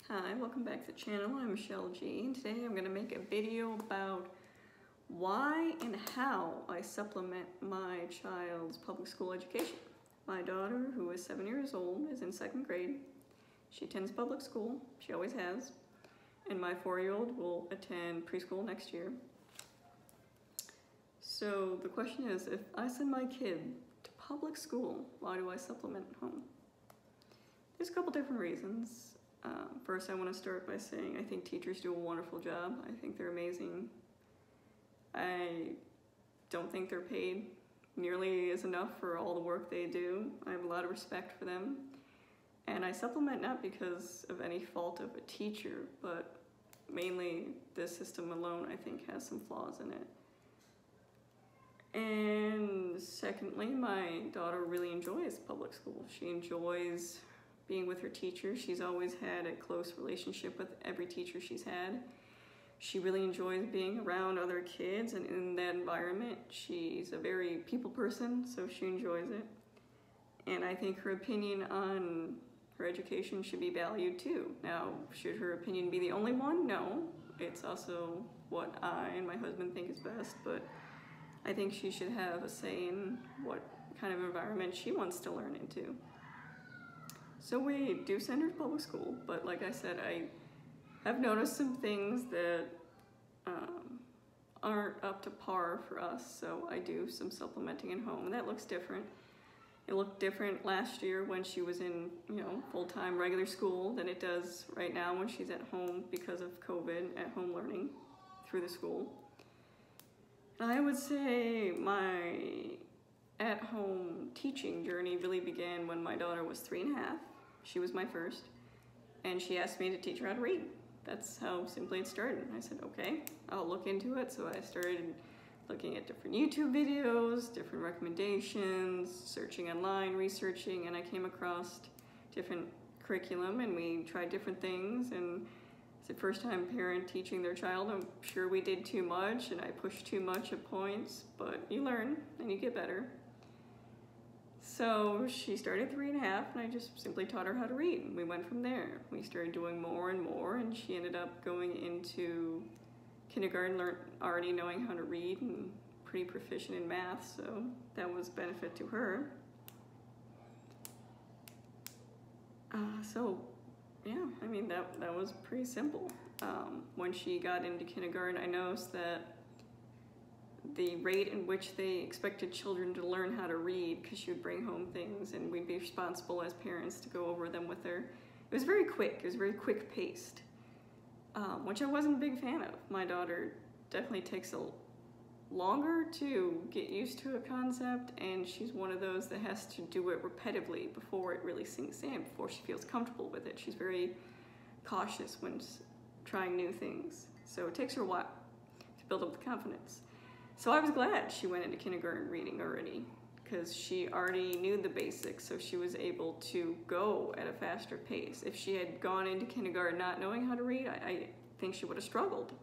Hi, welcome back to the channel. I'm Michelle G, and today I'm going to make a video about why and how I supplement my child's public school education. My daughter, who is 7 years old, is in 2nd grade. She attends public school, she always has, and my 4-year-old will attend preschool next year. So the question is, if I send my kid to public school, why do I supplement at home? There's a couple different reasons. First, I want to start by saying I think teachers do a wonderful job. I think they're amazing. I don't think they're paid nearly as enough for all the work they do. I have a lot of respect for them. And I supplement not because of any fault of a teacher, but mainly this system alone I think has some flaws in it. And secondly, my daughter really enjoys public school. She enjoys being with her teacher. She's always had a close relationship with every teacher she's had. She really enjoys being around other kids and in that environment. She's a very people person, so she enjoys it. And I think her opinion on her education should be valued too. Now, should her opinion be the only one? No. It's also what I and my husband think is best, but I think she should have a say in what kind of environment she wants to learn into. So we do send her to public school, but like I said, I have noticed some things that aren't up to par for us, so I do some supplementing at home, and that looks different. It looked different last year when she was in, full-time regular school than it does right now when she's at home because of COVID, at home learning through the school. And I would say my at-home teaching journey really began when my daughter was 3.5. She was my first, and she asked me to teach her how to read. That's how simply it started. I said, okay, I'll look into it. So I started looking at different YouTube videos, different recommendations, searching online, researching, and I came across different curriculum, and we tried different things. And as a first-time parent teaching their child, I'm sure we did too much, and I pushed too much at points, but you learn and you get better. So she started 3.5, and I just simply taught her how to read. And we went from there. We started doing more and more, and she ended up going into kindergarten already knowing how to read and pretty proficient in math, so that was a benefit to her. That was pretty simple. When she got into kindergarten, I noticed that the rate in which they expected children to learn how to read, because she would bring home things and we'd be responsible as parents to go over them with her. It was very quick. It was very quick paced, which I wasn't a big fan of. My daughter definitely takes a longer to get used to a concept, and she's one of those that has to do it repetitively before it really sinks in, before she feels comfortable with it. She's very cautious when trying new things. So it takes her a while to build up the confidence. So I was glad she went into kindergarten reading already, because she already knew the basics, so she was able to go at a faster pace. If she had gone into kindergarten not knowing how to read, I think she would have struggled.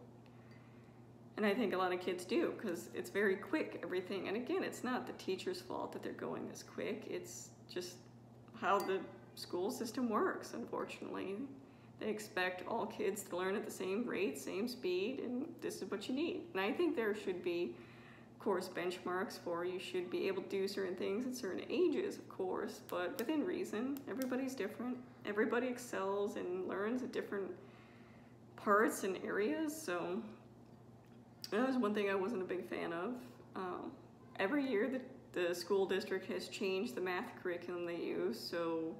And I think a lot of kids do, because it's very quick, everything. And again, it's not the teacher's fault that they're going this quick. It's just how the school system works, unfortunately. They expect all kids to learn at the same rate, same speed, and this is what you need. And I think there should be, of course, benchmarks for you should be able to do certain things at certain ages, of course, but within reason. Everybody's different. Everybody excels and learns at different parts and areas, so that was one thing I wasn't a big fan of. Every year the school district has changed the math curriculum they use, so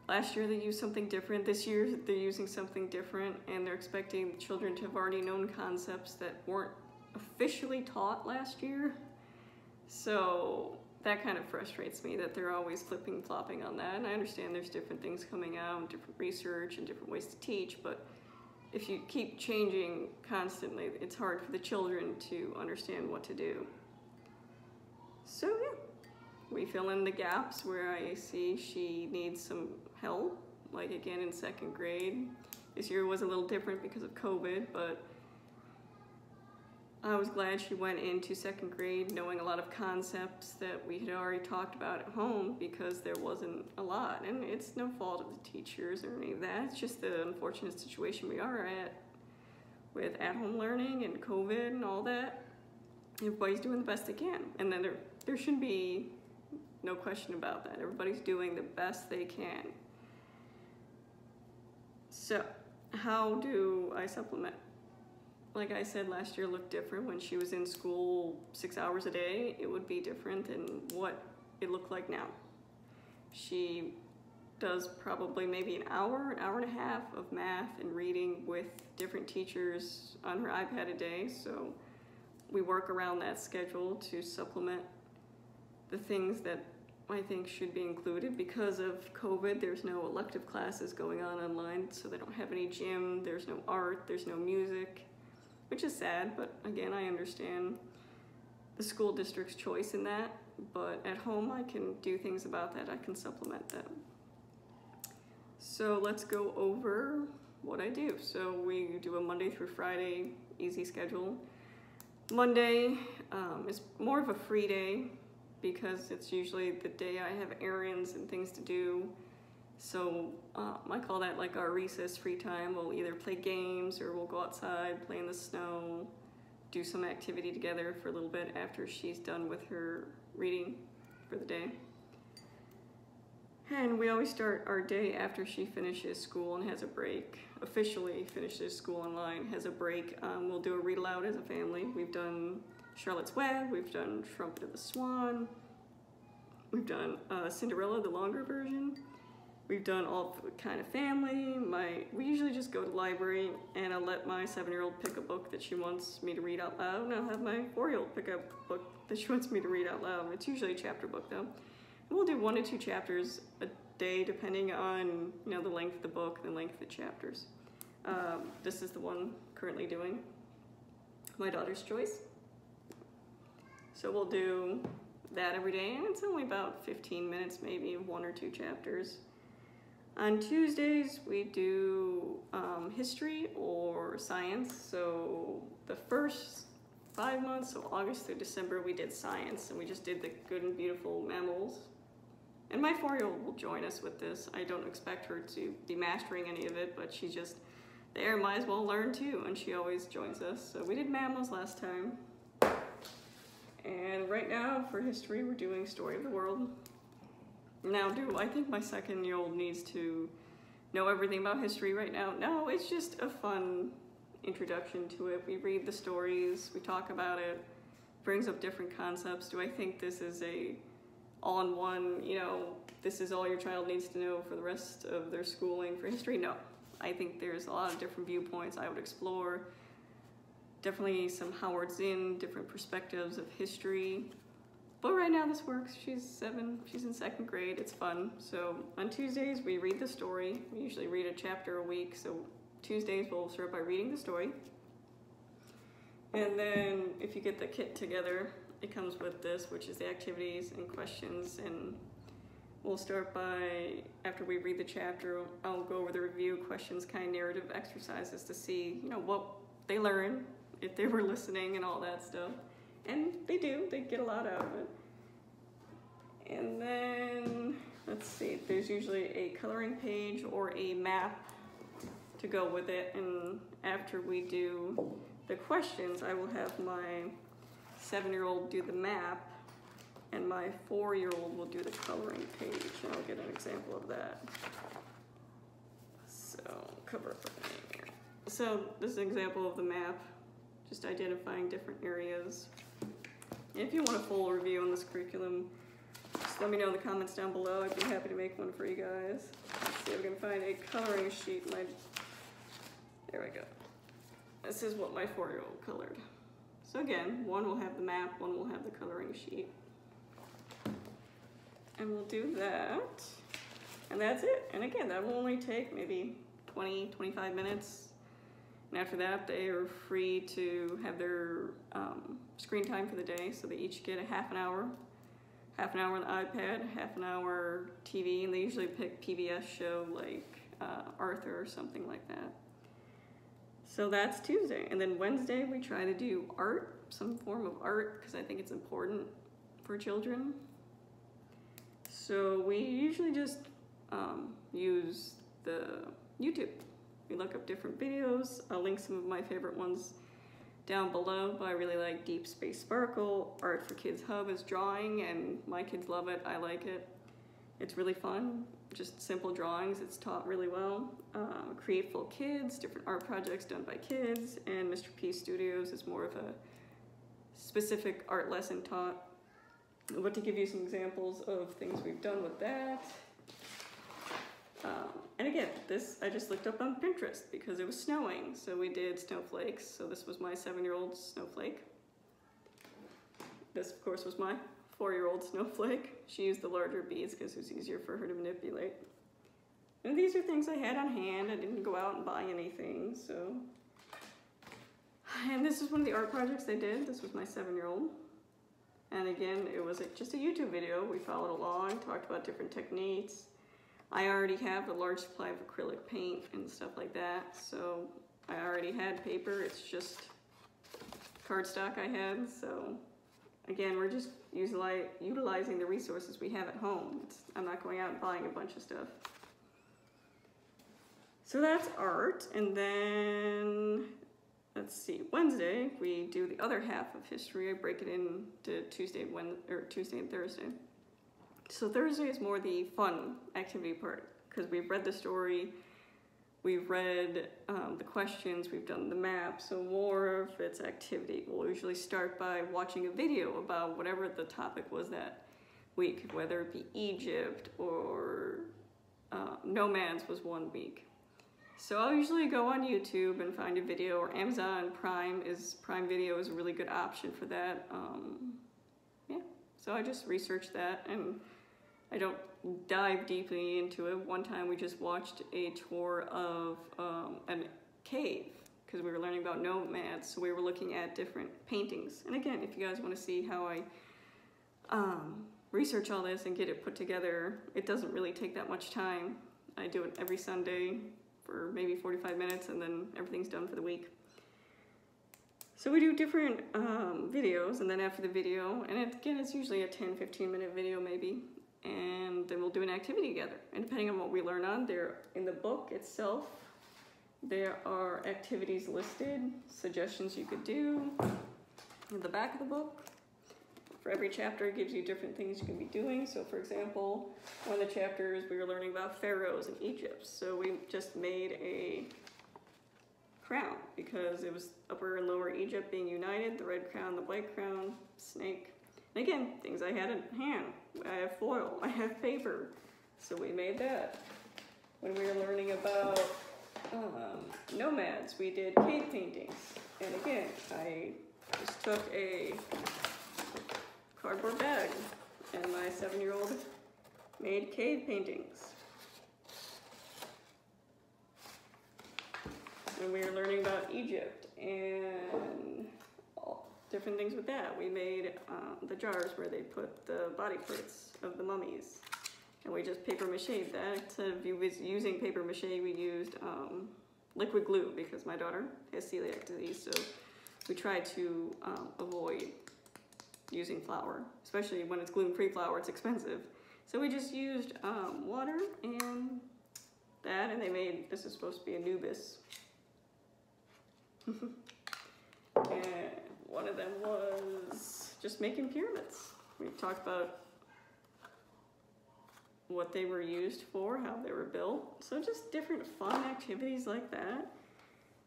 last year they used something different. This year they're using something different, and they're expecting the children to have already known concepts that weren't officially taught last year. So that kind of frustrates me that they're always flipping-flopping on that. And I understand there's different things coming out, different research and different ways to teach, but if you keep changing constantly, it's hard for the children to understand what to do. So yeah, we fill in the gaps where I see she needs some help, like again in 2nd grade. This year was a little different because of COVID, but I was glad she went into second grade knowing a lot of concepts that we had already talked about at home, because there wasn't a lot. And it's no fault of the teachers or any of that. It's just the unfortunate situation we are at with at-home learning and COVID and all that. Everybody's doing the best they can. And then there shouldn't be no question about that. Everybody's doing the best they can. So, how do I supplement? Like I said, last year looked different. When she was in school 6 hours a day, it would be different than what it looked like now. She does probably maybe an hour and a half of math and reading with different teachers on her iPad a day. So we work around that schedule to supplement the things that I think should be included. Because of COVID, there's no elective classes going on online, so they don't have any gym, there's no art, there's no music. Which is sad, but again, I understand the school district's choice in that, but at home I can do things about that. I can supplement them. So let's go over what I do. So we do a Monday through Friday easy schedule. Monday is more of a free day because it's usually the day I have errands and things to do. So I call that like our recess free time. We'll either play games or we'll go outside, play in the snow, do some activity together for a little bit after she's done with her reading for the day. And we always start our day after she finishes school and has a break, officially finishes school online, has a break. We'll do a read aloud as a family. We've done Charlotte's Web, we've done Trumpet of the Swan, we've done Cinderella, the longer version. We've done All Kind of Family. We usually just go to the library and I'll let my 7-year-old pick a book that she wants me to read out loud, and I'll have my 4-year-old pick a book that she wants me to read out loud. It's usually a chapter book though. And we'll do 1 to 2 chapters a day depending on the length of the book and the length of the chapters. This is the one currently doing My Daughter's Choice. So we'll do that every day, and it's only about 15 minutes, maybe 1 or 2 chapters. On Tuesdays, we do history or science. So the first 5 months, so August through December, we did science, and we just did the good and beautiful mammals. And my 4-year-old will join us with this. I don't expect her to be mastering any of it, but she's just there, might as well learn too, and she always joins us. So we did mammals last time. And right now, for history, we're doing Story of the World. Now, do I think my 2-year-old needs to know everything about history right now? No, it's just a fun introduction to it. We read the stories, we talk about it, brings up different concepts. Do I think this is a all-in-one, this is all your child needs to know for the rest of their schooling for history? No. I think there's a lot of different viewpoints I would explore. Definitely some Howard Zinn, different perspectives of history. But right now this works. She's 7, she's in 2nd grade, it's fun. So on Tuesdays we read the story. We usually read a chapter a week, so Tuesdays we'll start by reading the story. And then if you get the kit together, it comes with this, which is the activities and questions. And we'll start by, after we read the chapter, I'll go over the review, questions, kind of narrative exercises to see, what they learn, if they were listening and all that stuff. And they do, they get a lot out of it. And then, let's see, there's usually a coloring page or a map to go with it. And after we do the questions, I will have my 7-year-old do the map, and my 4-year-old will do the coloring page, and I'll get an example of that. So, cover up the name here. So, this is an example of the map, just identifying different areas. If you want a full review on this curriculum, just let me know in the comments down below. I'd be happy to make one for you guys. Let's see if we can find a coloring sheet. There we go. This is what my 4-year-old colored. So again, one will have the map, one will have the coloring sheet. And we'll do that. And that's it. And again, that will only take maybe 20, 25 minutes. And after that, they are free to have their screen time for the day. So they each get a half an hour on the iPad, half an hour TV, and they usually pick PBS show like Arthur or something like that. So that's Tuesday. And then Wednesday, we try to do art some form of art because I think it's important for children. So we usually just use the YouTube. We look up different videos. I'll link some of my favorite ones down below, but I really like Deep Space Sparkle. Art for Kids Hub is drawing, and my kids love it. I like it. It's really fun. Just simple drawings. It's taught really well. Createful Kids, different art projects done by kids, and MrPstudios is more of a specific art lesson taught. But to give you some examples of things we've done with that. And again, this I just looked up on Pinterest because it was snowing, so we did snowflakes. So this was my 7-year-old snowflake. This, of course, was my 4-year-old snowflake. She used the larger beads because it was easier for her to manipulate. And these are things I had on hand. I didn't go out and buy anything, so. And this is one of the art projects I did. This was my 7-year-old. And again, it was just a YouTube video. We followed along, talked about different techniques. I already have a large supply of acrylic paint and stuff like that, so I already had paper. It's just cardstock I had, so again, we're just utilizing the resources we have at home. I'm not going out and buying a bunch of stuff. So that's art, and then, let's see, Wednesday, we do the other half of history. I break it into Tuesday and Thursday. So Thursday is more the fun activity part, because we've read the story, we've read the questions, we've done the map, so more of its activity. We'll usually start by watching a video about whatever the topic was that week, whether it be Egypt or nomads was one week. So I'll usually go on YouTube and find a video, or Amazon Prime Video is a really good option for that. Yeah, so I just research that, and I don't dive deeply into it. One time we just watched a tour of a cave because we were learning about nomads, so we were looking at different paintings. And again, if you guys want to see how I research all this and get it put together, it doesn't really take that much time. I do it every Sunday for maybe 45 minutes, and then everything's done for the week. So we do different videos, and then after the video, and again, it's usually a 10-15 minute video maybe, and then we'll do an activity together. And depending on what we learn on, in the book itself, there are activities listed, suggestions you could do. In the back of the book, for every chapter, it gives you different things you can be doing. So for example, one of the chapters, we were learning about pharaohs in Egypt. So we just made a crown because it was Upper and Lower Egypt being united, the red crown, the white crown, snake. And again, things I had in hand. I have foil, I have paper, so we made that. When we were learning about nomads, we did cave paintings. And again, I just took a cardboard bag and my 7-year-old made cave paintings. And we were learning about Egypt and all different things with that. We made the jars where they put the body parts of the mummies. And we just paper mache'd that. Instead of using paper mache, we used liquid glue because my daughter has celiac disease, so we try to avoid using flour, especially when it's gluten-free flour, it's expensive. So we just used water and that, and they made, this is supposed to be Anubis. And one of them was just making pyramids. We talked about what they were used for, how they were built. So just different fun activities like that.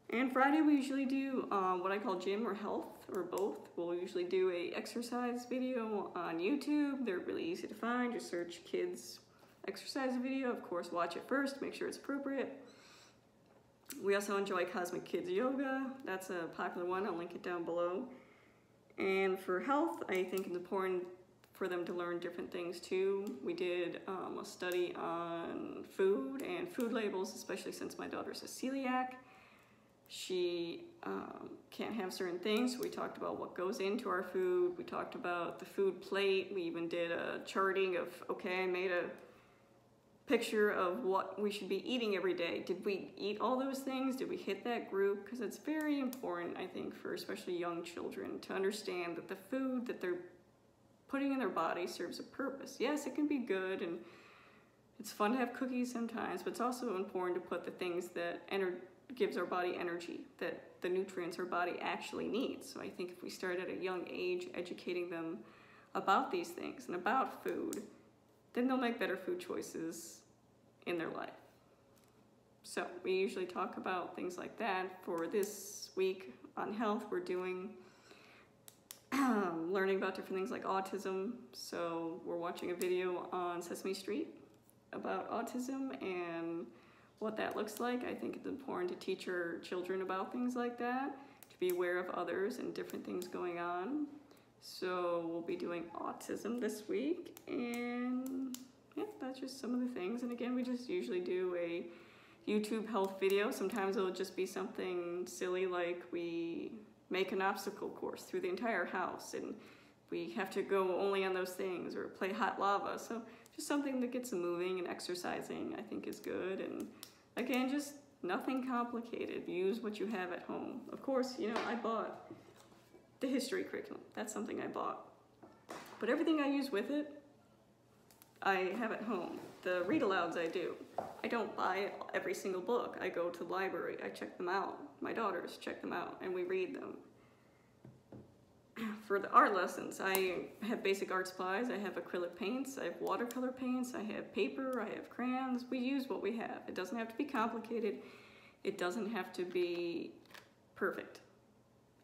And Friday we usually do what I call gym or health, or both. We'll usually do a exercise video on YouTube. They're really easy to find. Just search kids exercise video. Of course, watch it first, make sure it's appropriate. We also enjoy Cosmic Kids Yoga. That's a popular one. I'll link it down below. And for health, I think it's important for them to learn different things too. We did a study on food and food labels, especially since my daughter's a celiac. She can't have certain things, so we talked about what goes into our food. We talked about the food plate. We even did a charting of, okay, I made a picture of what we should be eating every day. Did we eat all those things? Did we hit that group? Because it's very important, I think, for especially young children to understand that the food that they're putting in their body serves a purpose. Yes, it can be good, and it's fun to have cookies sometimes, but it's also important to put the things that gives our body energy, that the nutrients our body actually needs. So I think if we start at a young age educating them about these things and about food, then they'll make better food choices in their life. So we usually talk about things like that. For this week on health, we're doing learning about different things like autism. So we're watching a video on Sesame Street about autism and what that looks like. I think it's important to teach our children about things like that, to be aware of others and different things going on. So we'll be doing autism this week, and yeah, that's just some of the things. And again, we just usually do a YouTube health video. Sometimes it'll just be something silly like we make an obstacle course through the entire house and we have to go only on those things, or play hot lava. So just something that gets them moving and exercising, I think, is good. And again, just nothing complicated. Use what you have at home. Of course, you know, I bought the history curriculum. That's something I bought. But everything I use with it, I have at home. The read-alouds I do. I don't buy every single book. I go to the library. I check them out. My daughters check them out, and we read them. For the art lessons, I have basic art supplies. I have acrylic paints. I have watercolor paints. I have paper. I have crayons. We use what we have. It doesn't have to be complicated. It doesn't have to be perfect.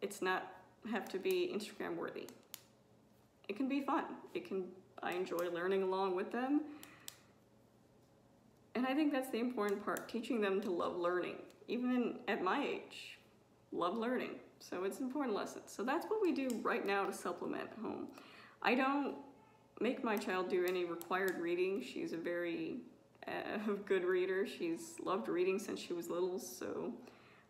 It's not have to be Instagram worthy. It can be fun. I enjoy learning along with them. And I think that's the important part, teaching them to love learning. Even at my age, love learning. So it's an important lesson. So that's what we do right now to supplement at home. I don't make my child do any required reading. She's a very good reader. She's loved reading since she was little, so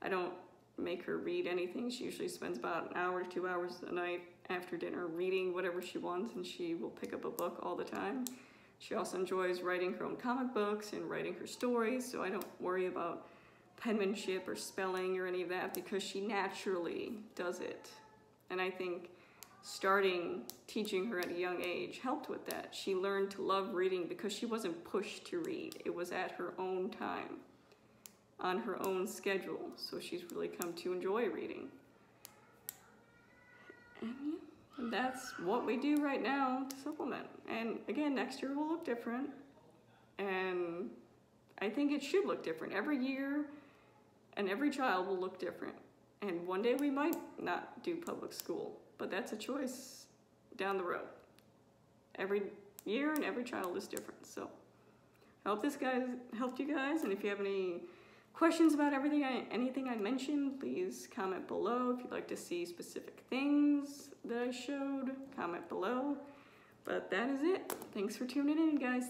I don't make her read anything. She usually spends about an hour to 2 hours a night after dinner reading whatever she wants, and she will pick up a book all the time. She also enjoys writing her own comic books and writing her stories, so I don't worry about penmanship or spelling or any of that because she naturally does it. And I think teaching her at a young age helped with that. She learned to love reading because she wasn't pushed to read. It was at her own time, on her own schedule, so she's really come to enjoy reading. And yeah, that's what we do right now to supplement. And again, next year will look different, and I think it should look different. Every year and every child will look different. And one day we might not do public school, but that's a choice down the road. Every year and every child is different. So I hope this guy helped you guys, and if you have any questions about anything I mentioned, please comment below. If you'd like to see specific things that I showed, comment below. But that is it. Thanks for tuning in, guys.